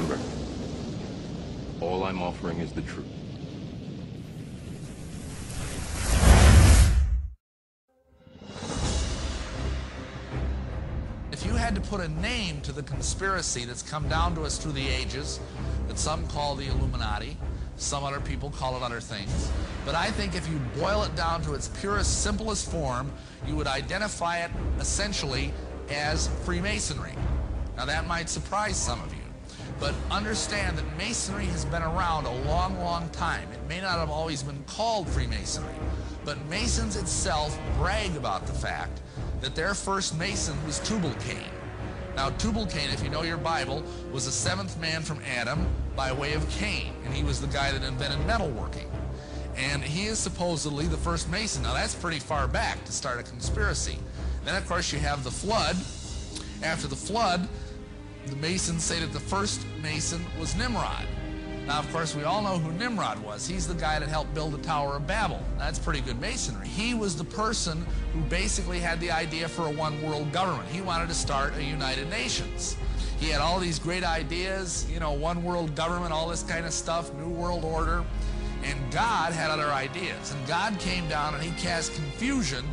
Remember, all I'm offering is the truth. If you had to put a name to the conspiracy that's come down to us through the ages, that some call the Illuminati, some other people call it other things, but I think if you boil it down to its purest, simplest form, you would identify it essentially as Freemasonry. Now that might surprise some of you, but understand that Masonry has been around a long, long time. It may not have always been called Freemasonry, but Masons itself brag about the fact that their first Mason was Tubal-Cain. Now Tubal-Cain, if you know your Bible, was the seventh man from Adam by way of Cain, and he was the guy that invented metalworking. And he is supposedly the first Mason. Now that's pretty far back to start a conspiracy. Then of course you have the flood. After the flood, the Masons say that the first Mason was Nimrod. Now of course we all know who Nimrod was. He's the guy that helped build the Tower of Babel. That's pretty good Masonry. He was the person who basically had the idea for a one world government. He wanted to start a United Nations. He had all these great ideas, you know, one world government, all this kind of stuff, new world order. And God had other ideas. And God came down and he cast confusion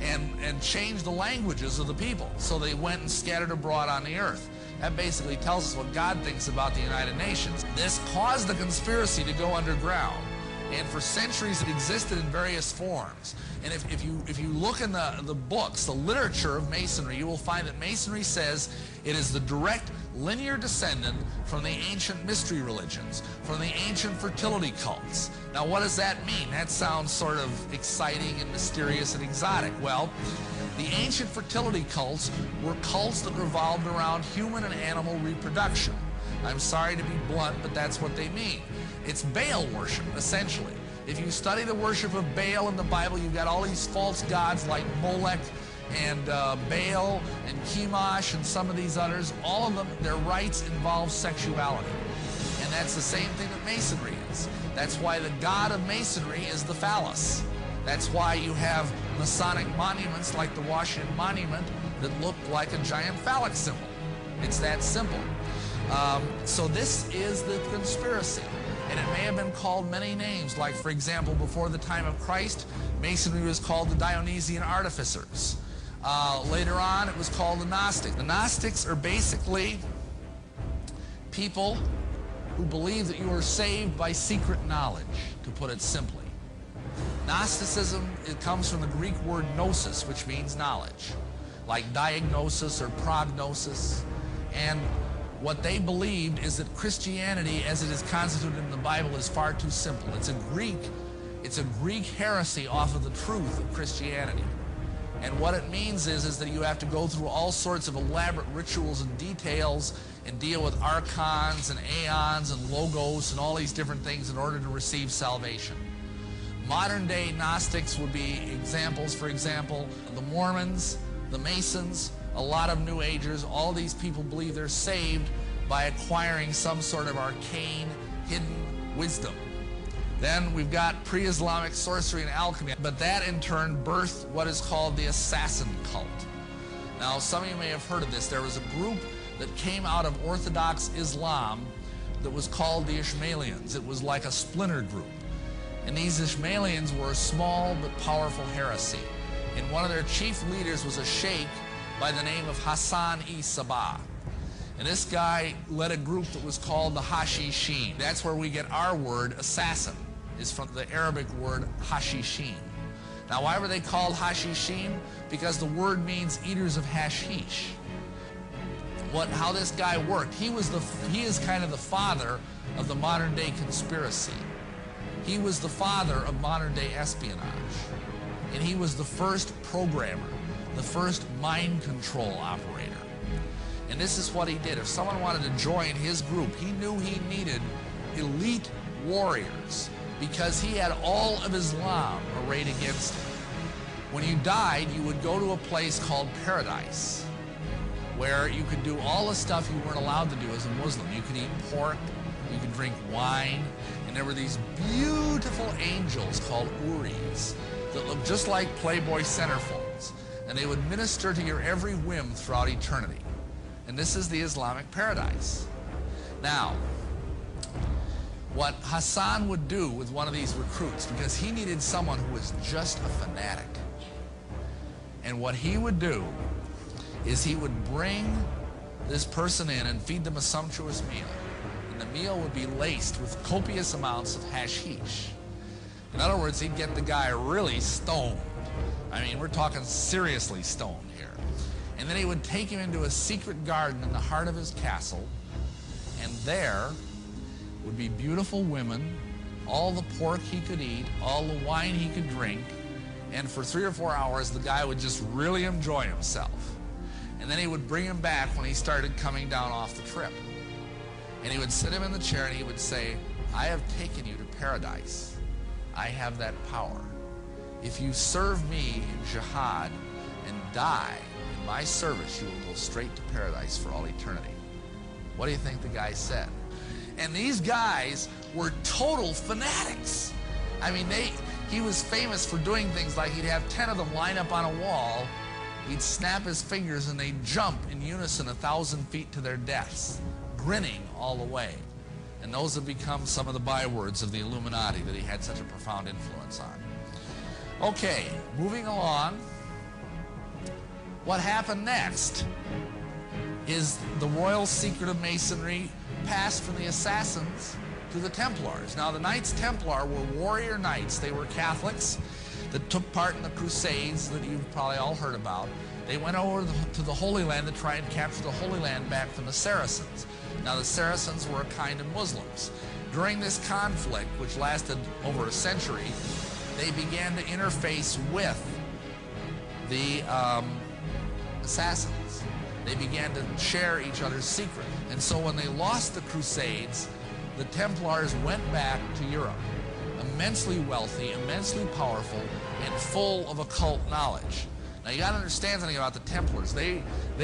and changed the languages of the people. So they went and scattered abroad on the earth. That basically tells us what God thinks about the United Nations. This caused the conspiracy to go underground. And for centuries it existed in various forms. And if you look in the books, the literature of Masonry, you will find that Masonry says it is the direct linear descendant from the ancient mystery religions, from the ancient fertility cults. Now what does that mean? That sounds sort of exciting and mysterious and exotic. Well, the ancient fertility cults were cults that revolved around human and animal reproduction. I'm sorry to be blunt, but that's what they mean. It's Baal worship, essentially. If you study the worship of Baal in the Bible, you've got all these false gods like Molech and Baal and Chemosh and some of these others. All of them, their rites involve sexuality. And that's the same thing that Masonry is. That's why the god of Masonry is the phallus. That's why you have Masonic monuments like the Washington Monument that look like a giant phallic symbol. It's that simple. So this is the conspiracy. And it may have been called many names, like, for example, before the time of Christ, Masonry was called the Dionysian Artificers. Later on, it was called the Gnostics. The Gnostics are basically people who believe that you are saved by secret knowledge, to put it simply. Gnosticism, it comes from the Greek word gnosis, which means knowledge, like diagnosis or prognosis. And what they believed is that Christianity, as it is constituted in the Bible, is far too simple. It's a Greek heresy off of the truth of Christianity. And what it means is that you have to go through all sorts of elaborate rituals and details and deal with archons and aeons and logos and all these different things in order to receive salvation. Modern day Gnostics would be examples, for example, the Mormons, the Masons, a lot of New Agers. All these people believe they're saved by acquiring some sort of arcane, hidden wisdom. Then we've got pre-Islamic sorcery and alchemy, but that in turn birthed what is called the assassin cult. Now some of you may have heard of this. There was a group that came out of Orthodox Islam that was called the Ishmaelians. It was like a splinter group. And these Ishmaelians were a small but powerful heresy. And one of their chief leaders was a sheikh by the name of Hassan-i-Sabah. And this guy led a group that was called the Hashishin. That's where we get our word assassin, is from the Arabic word Hashishin. Now why were they called Hashishin? Because the word means eaters of hashish. How this guy worked, he is kind of the father of the modern day conspiracy. He was the father of modern day espionage. And he was the first programmer, the first mind control operator. And this is what he did. If someone wanted to join his group, he knew he needed elite warriors because he had all of Islam arrayed against him. When you died, you would go to a place called paradise, where you could do all the stuff you weren't allowed to do as a Muslim. You could eat pork, you could drink wine, and there were these beautiful angels called Uris that looked just like Playboy centerfolds, and they would minister to your every whim throughout eternity. And this is the Islamic paradise. Now, what Hassan would do with one of these recruits, because he needed someone who was just a fanatic, and what he would do is he would bring this person in and feed them a sumptuous meal. And the meal would be laced with copious amounts of hashish. In other words, he'd get the guy really stoned. I mean, we're talking seriously stoned here. And then he would take him into a secret garden in the heart of his castle, and there would be beautiful women, all the pork he could eat, all the wine he could drink, and for 3 or 4 hours the guy would just really enjoy himself. And then he would bring him back when he started coming down off the trip. And he would sit him in the chair and he would say, I have taken you to paradise. I have that power. If you serve me in jihad and die in my service, you will go straight to paradise for all eternity. What do you think the guy said? And these guys were total fanatics. I mean, he was famous for doing things like he'd have 10 of them line up on a wall, he'd snap his fingers and they'd jump in unison 1,000 feet to their deaths, grinning all the way. And those have become some of the bywords of the Illuminati that he had such a profound influence on. Okay, moving along. What happened next is the royal secret of Masonry passed from the Assassins to the Templars. Now, the Knights Templar were warrior knights. They were Catholics that took part in the Crusades that you've probably all heard about. They went over to the Holy Land to try and capture the Holy Land back from the Saracens. Now, the Saracens were a kind of Muslims. During this conflict, which lasted over a century, they began to interface with the Assassins. They began to share each other's secret. And so when they lost the Crusades, the Templars went back to Europe, immensely wealthy, immensely powerful, and full of occult knowledge. Now, you got to understand something about the Templars. They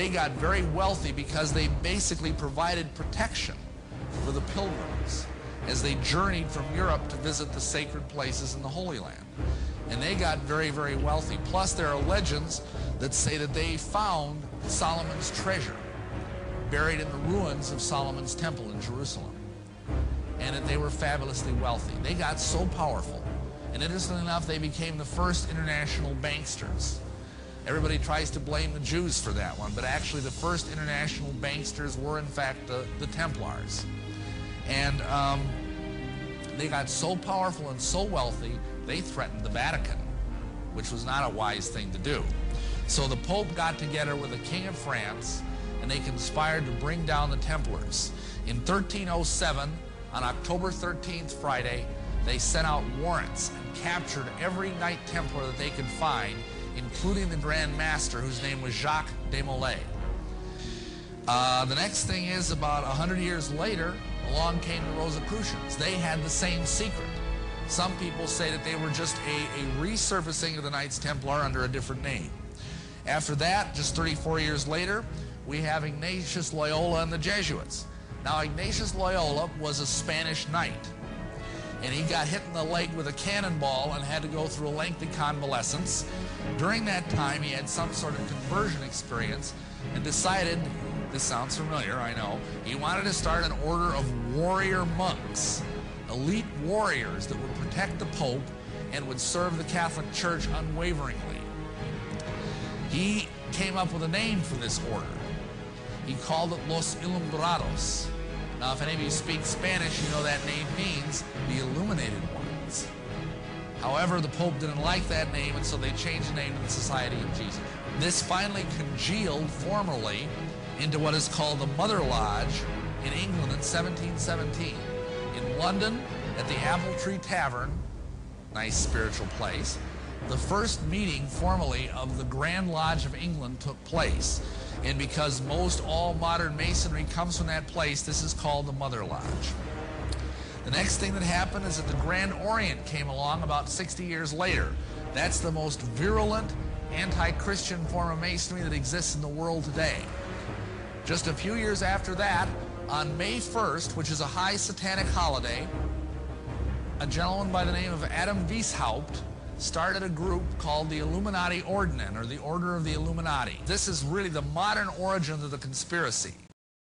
got very wealthy because they basically provided protection for the pilgrims as they journeyed from Europe to visit the sacred places in the Holy Land. And they got very, very wealthy. Plus, there are legends that say that they found Solomon's treasure buried in the ruins of Solomon's temple in Jerusalem, and that they were fabulously wealthy. They got so powerful, and interestingly enough, they became the first international banksters. Everybody tries to blame the Jews for that one, but actually the first international banksters were in fact the Templars. And they got so powerful and so wealthy, they threatened the Vatican, which was not a wise thing to do. So the Pope got together with the King of France, and they conspired to bring down the Templars. In 1307, on October 13th, Friday, they sent out warrants and captured every Knight Templar that they could find, including the Grand Master, whose name was Jacques de Molay. The next thing is, about 100 years later, along came the Rosicrucians. They had the same secret. Some people say that they were just a resurfacing of the Knights Templar under a different name. After that, just 34 years later, we have Ignatius Loyola and the Jesuits. Now, Ignatius Loyola was a Spanish knight, and he got hit in the leg with a cannonball and had to go through a lengthy convalescence. During that time, he had some sort of conversion experience and decided, this sounds familiar, I know, he wanted to start an order of warrior monks, elite warriors that would protect the Pope and would serve the Catholic Church unwaveringly. He came up with a name for this order. He called it Los Illuminados. Now, if any of you speak Spanish, you know that name means the Illuminated Ones. However, the Pope didn't like that name, and so they changed the name to the Society of Jesus. This finally congealed formally into what is called the Mother Lodge in England in 1717. In London, at the Apple Tree Tavern, nice spiritual place, the first meeting formally of the Grand Lodge of England took place. And because most all modern Masonry comes from that place, this is called the Mother Lodge. The next thing that happened is that the Grand Orient came along about 60 years later. That's the most virulent anti-Christian form of Masonry that exists in the world today. Just a few years after that, on May 1st, which is a high satanic holiday, a gentleman by the name of Adam Weishaupt started a group called the Illuminati Ordnen, or the Order of the Illuminati. This is really the modern origin of the conspiracy.